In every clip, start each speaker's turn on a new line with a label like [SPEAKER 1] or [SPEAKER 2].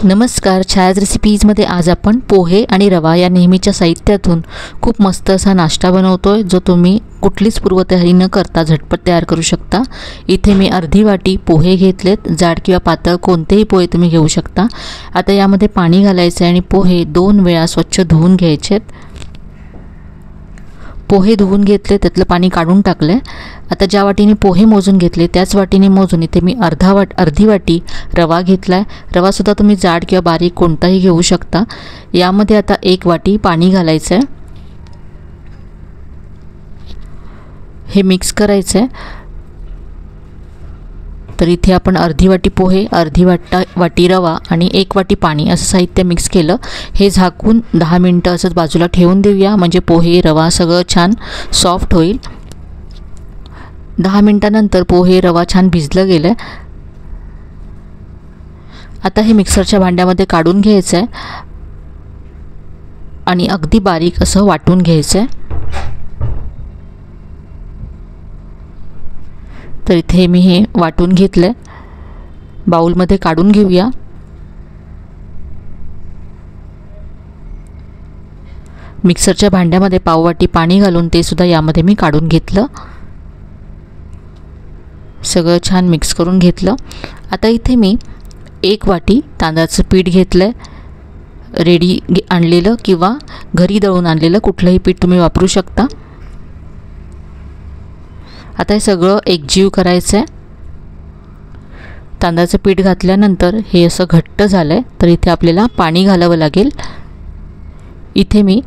[SPEAKER 1] नमस्कार, छायाज रेसिपीजमध्ये आज आपण पोहे आणि रवा या नेहमीच्या साहित्यातून खूप मस्त असा नाश्ता बनवतोय, जो तुम्ही कुठलीच पूर्वतयारी न करता झटपट तयार करू शकता। इथे मी अर्धी वाटी पोहे घेतलेत, जाड किंवा पातळ कोणतेही पोहे तुम्ही घेऊ शकता। आता यामध्ये पाणी घालायचे आणि पोहे 2 वेळा स्वच्छ धुवून घ्यायचेत। पोहे धुवून घेतले, त्यातलं पाणी काढून टाकले। आता ज्या वाटीने पोहे मोजून घेतले त्याच वाटीने मोजून इथे मी अर्धी वाटी रवा घेतलाय। रवा सुद्धा तुम्ही जाड किंवा बारीक कोणताही घेऊ शकता। यामध्ये आता 1 वाटी पाणी घालायचं आहे, हे मिक्स करायचं आहे। तर इथे आपण अर्धी वाटी पोहे, अर्धी वाटी रवा आणि 1 वाटी पाणी असं साहित्य मिक्स केलं। हे झाकून 10 मिनिटं असंच बाजूला ठेवून देऊया, म्हणजे पोहे रवा सगळं छान सॉफ्ट होईल। 10 मिनिटांनंतर पोहे रवा छान भिजलं गेलं। आता हे मिक्सरच्या भांड्यामध्ये काढून घ्यायचं आहे आणि अगदी बारीक असं वाटून घ्यायचं आहे। तर इथे मी हे वाटून घेतलं, बाउलमध्ये काढून घेऊया। मिक्सरच्या भांड्यामध्ये पाव वाटी पाणी घालून ते सुद्धा यामध्ये मी काढून घेतलं। सगळं छान मिक्स करून घेतलं। आता इथे मी 1 वाटी तांदळाचं पीठ घेतलं, रेडी आणलेलं किंवा घरी दळून आणलेलं कुठलंही पीठ तुम्ही वापरू शकता। आता हे सगळं एकजीव करायचं आहे। तांदळाचं पीठ घातल्यानंतर हे असं घट्ट झालं आहे, तर इथे आपल्याला पाणी घालावं लागेल। इथे मी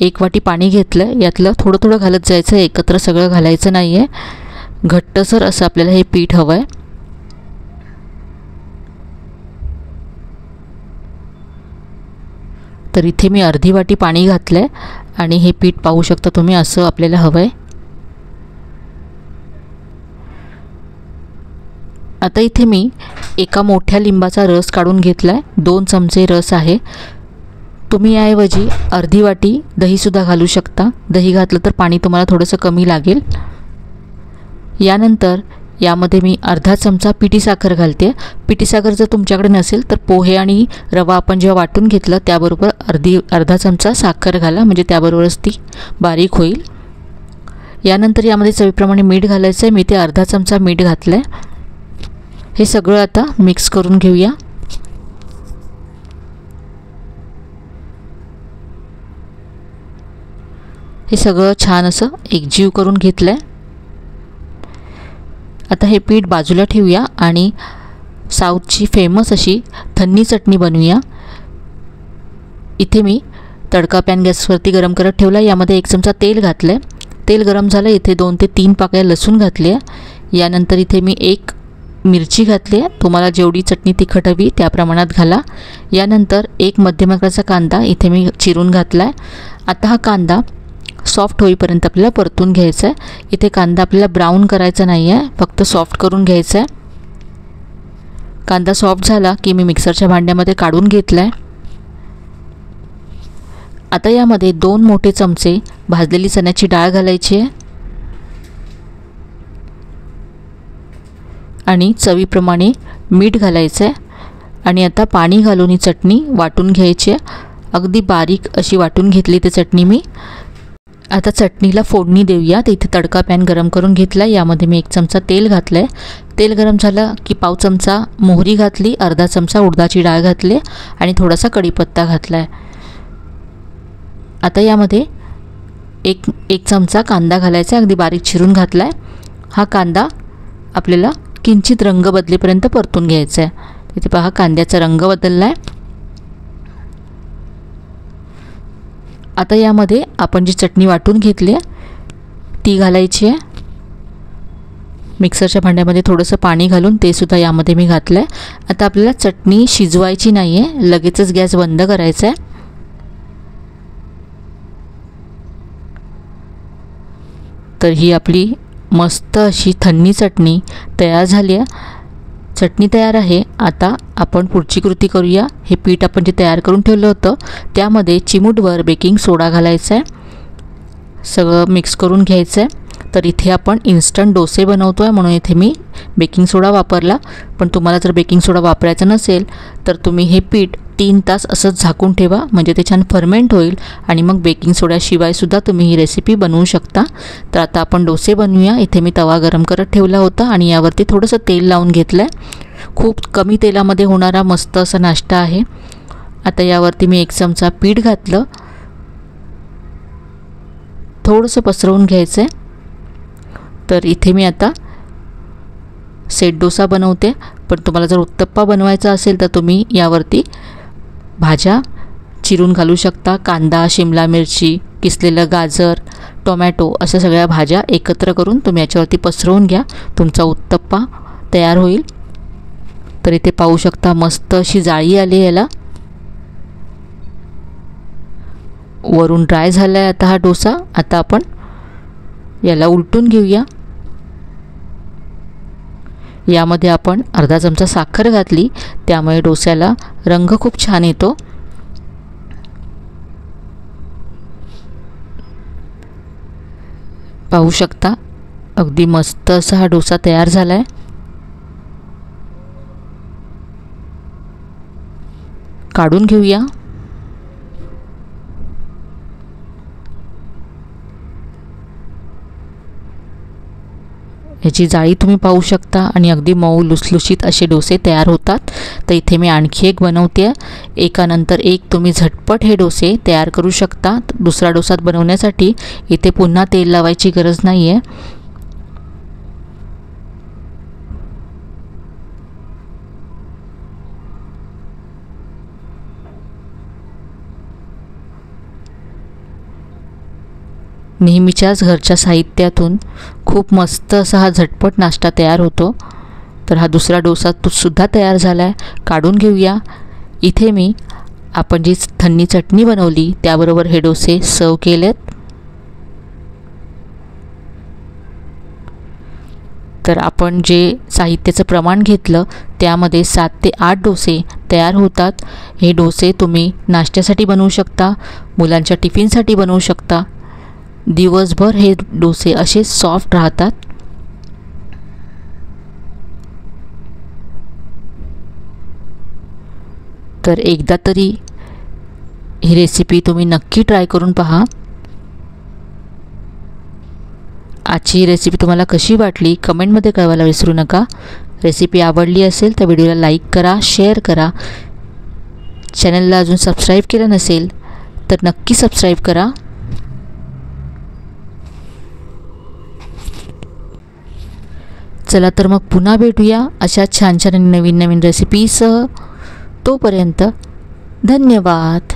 [SPEAKER 1] 1 वाटी पाणी घेतलं, यातलं थोडं थोडं घालत जायचं, एकत्र सगळं घालायचं नाही आहे। घट्टसर असं आपल्याला हे पीठ हवं आहे। तर इथे मी अर्धी वाटी पाणी घातलं आहे आणि हे पीठ पाहू शकता तुम्ही, असं आपल्याला हवं आहे। आता इथे मी एका मोठ्या लिंबाचा रस काढून घेतला आहे, 2 चमचे रस आहे। तुम्ही याऐवजी अर्धी वाटी दही सुद्धा घालू शकता। दही घातलं तर पाणी तुम्हाला थोडंसं कमी लागेल। यानंतर यामध्ये मी अर्धा चमचा पिठी साखर घालते। पिठी साखर जर तुमच्याकडे नसेल तर पोहे आणि रवा आपण जेव्हा वाटून घेतलं त्याबरोबर अर्धा चमचा साखर घाला, म्हणजे त्याबरोबरच ती बारीक होईल। यानंतर यामध्ये चवीप्रमाणे मीठ घालायचं आहे, मी ते अर्धा चमचा मीठ घातलं आहे। हे सगळं आता मिक्स करून घेऊया। हे सगळं छान असं एकजीव करून घेतलं आहे। आता हे पीठ बाजूला ठेवूया आणि साऊथची फेमस अशी थन्नी चटणी बनवूया। इथे मी तडका पॅन गॅसवरती गरम करत ठेवला, यामध्ये 1 चमचा तेल घातलं। तेल गरम झालं, इथे 2 ते 3 पाकळ्या लसूण घातल्या। यानंतर इथे मी 1 मिरची घातली आहे, तुम्हाला जेवढी चटणी तिखट हवी त्या प्रमाणात घाला। यानंतर 1 मध्यम आकाराचा कांदा इथे मी चिरून घातला आहे। आता हा कांदा सॉफ्ट होईपर्यंत आपल्याला परतून घ्यायचा आहे। इथे कांदा आपल्याला ब्राऊन करायचा नाही आहे, फक्त सॉफ्ट करून घ्यायचा आहे। कांदा सॉफ्ट झाला की मी मिक्सरच्या भांड्यामध्ये काढून घेतला आहे। आता यामध्ये 2 मोठे चमचे भाजलेली चण्याची डाळ घालायची आहे आणि चवीप्रमाणे मीठ घालायचं आहे। आणि आता पाणी घालून ही चटणी वाटून घ्यायची आहे, अगदी बारीक अशी वाटून घेतली ती चटणी मी। आता चटणीला फोडणी देऊया। तर इथे तडका पॅन गरम करून घेतला, यामध्ये मी 1 चमचा तेल घातलं आहे। तेल गरम झालं की पाव चमचा मोहरी घातली, अर्धा चमचा उडदाची डाळ घातली आणि थोडासा कढीपत्ता घातला आहे। आता यामध्ये एक चमचा कांदा घालायचा, अगदी बारीक चिरून घातला आहे। हा कांदा आपल्याला किंचित रंग बदलेपर्यंत परतून घ्यायचा आहे। इथे पहा कांद्याचा रंग बदलला आहे। आता यामध्ये आपण जी चटणी वाटून घेतली आहे ती घालायची आहे। मिक्सरच्या भांड्यामध्ये थोडंसं पाणी घालून ते सुद्धा यामध्ये मी घातलं आहे। आता आपल्याला चटणी शिजवायची नाही आहे, लगेचच गॅस बंद करायचा आहे। तर ही आपली मस्त अशी थन्नी चटणी तयार झाली आहे। चटणी तयार आहे। आता आपण पुढची कृती करूया। हे पीठ आपण जे तयार करून ठेवलं होतं त्यामध्ये चिमूटभर बेकिंग सोडा घालायचा आहे, सगळं मिक्स करून घ्यायचं आहे। तर इथे आपण इन्स्टंट डोसे बनवतो आहे म्हणून इथे मी बेकिंग सोडा वापरला. पण तुम्हाला जर बेकिंग सोडा वापरायचा नसेल तर तुम्ही हे पीठ 3 तास असंच झाकून ठेवा, म्हणजे ते छान फर्मेंट होईल आणि मग बेकिंग सोड्याशिवायसुद्धा तुम्ही ही रेसिपी बनवू शकता. तर आता आपण डोसे बनवूया. इथे मी तवा गरम करत ठेवला होता आणि यावरती थोडंसं तेल लावून घेतलं आहे. खूप कमी तेलामध्ये होणारा मस्त असा नाश्ता आहे. आता यावरती मी 1 चमचा पीठ घातलं. थोडंसं पसरवून घ्यायचं आहे. तर इथे मी आता सेट डोसा बनवते. पण तुम्हाला जर उत्तप्पा बनवायचा असेल तर तुम्ही यावरती भाज्या चिरून घालू शकता. कांदा, शिमला मिरची, किसलेलं गाजर, टोमॅटो अशा सगळ्या भाज्या एकत्र करून तुम्ही याच्यावरती पसरवून घ्या. तुमचा उत्तप्पा तयार होईल. तर इथे पाहू शकता मस्त अशी जाळी आली याला. वरून ड्राय झाला आहे आता हा डोसा. आता आपण याला उलटून घेऊया. यामध्ये आपण अर्धा चमचा साखर घातली, त्यामुळे डोस्याला रंग खूप छान येतो. पाहू शकता अगदी मस्त असा हा डोसा तयार झाला आहे. काढून घेऊया. याची जाळी तुम्ही पाहू शकता आणि अगदी मऊ लुसलुशीत असे डोसे तयार होतात. तर इथे मी आणखी एक बनवते. एकानंतर एक तुम्ही झटपट हे डोसे तयार करू शकता. दुसरा डोसा बनवण्यासाठी इथे पुन्हा तेल लावायची गरज नाही आहे. नेहमीच्याच घरच्या साहित्यातून खूप मस्त असा हा झटपट नाश्ता तयार होतो. तर हा दुसरा डोसा सुद्धा तयार झाला आहे. काढून घेऊया. इथे मी आपण जी थन्नी चटणी बनवली त्याबरोबर हे डोसे सर्व केलेत. तर आपण जे साहित्याचं प्रमाण घेतलं त्यामध्ये 7 ते 8 डोसे तयार होतात. हे डोसे तुम्ही नाश्त्यासाठी बनवू शकता, मुलांच्या टिफिनसाठी बनवू शकता. दिवसभर हे डोसे असे सॉफ्ट राहतात. तर एकदा तरी ही रेसिपी तुम्ही नक्की ट्राय करून पहा. आजची रेसिपी तुम्हाला कशी वाटली कमेंटमध्ये कळवायला विसरू नका. रेसिपी आवडली असेल तर व्हिडिओला लाईक करा, शेअर करा. चॅनलला अजून सबस्क्राईब केलं नसेल तर नक्की सबस्क्राईब करा. चला तर मग पुन्हा भेटूया अशा छान छान नवीन नवीन रेसिपीसह. तोपर्यंत धन्यवाद.